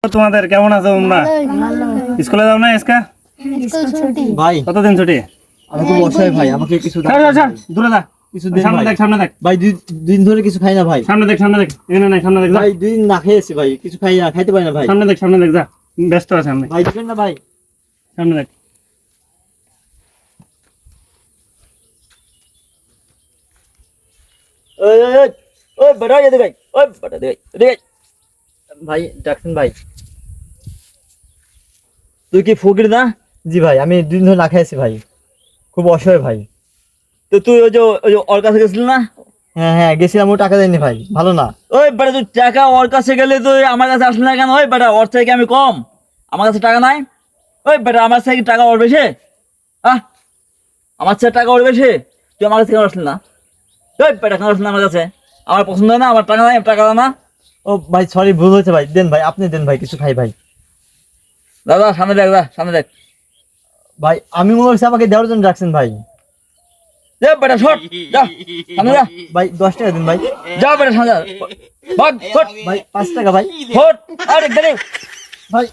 তোমাদের কেমন আছো তোমরা? স্কুলে যাও না আজকে? ভাই কতদিন ছুটি? আমি খুব অসহায় ভাই, আমাকে কিছু দাও। দূরে যা, কিছু দেন সামনে ভাই। দেখ, সামনে দেখ, ভাই দুই দিন ধরে কিছু খাই না ভাই। সামনে দেখ, সামনে দেখ, এখানে নাই, সামনে দেখ, যা। ভাই দুই দিন না খেয়েছি ভাই, কিছু খাই না, খাইতে পারি না ভাই। সামনে দেখ, সামনে দেখ, যা, ব্যস্ত আছে সামনে, ভাই দিবেন না ভাই? সামনে দেখ। ওই ওই ওই ওই বড় এদিকে ভাই, ওই বড় এদিকে এদিকে ভাই। ডাকছেন ভাই? তুই কি ফকির না? জি ভাই, আমি দুই দিন ধরে না খেয়েছি ভাই, খুব অসহায় ভাই। তো তুই ওই যে ওর কাছে গেছিলি না? হ্যাঁ হ্যাঁ গেছিলাম, ও টাকা দেয়নি ভাই, ভালো না। ওই বেটা তুই টাকা ওর কাছে গেলে তুই আমার কাছে আসলি না কেন? ওই বেটা ওর থেকে আমি কম? আমার কাছে টাকা নাই? ওই বেটা আমার থেকে টাকা ওর বেশি? আহ, আমার থেকে টাকা ওর বেশি? তুই আমার কাছে কেন আসলি না? ওই বেটা কেন আসলি না আমার কাছে? আমার পছন্দ হয় না, আমার টাকা নাই, টাকা দাও না। ও ভাই সরি, ভুল হয়েছে ভাই, দেন ভাই, আপনি দেন ভাই, কিছু খাই ভাই। দাদা সামনে দেখ, দাদা সামনে দেখ। ভাই আমি মনে হচ্ছে আমাকে দেওয়ার জন্য রাখছেন ভাই। যা বেটা শট, যা সামনে যা। ভাই 10 টাকা দিন ভাই। যা বেটা সামনে যা, ভাগ ফট। ভাই 5 টাকা ভাই, ফট। আরে গেলে ভাই।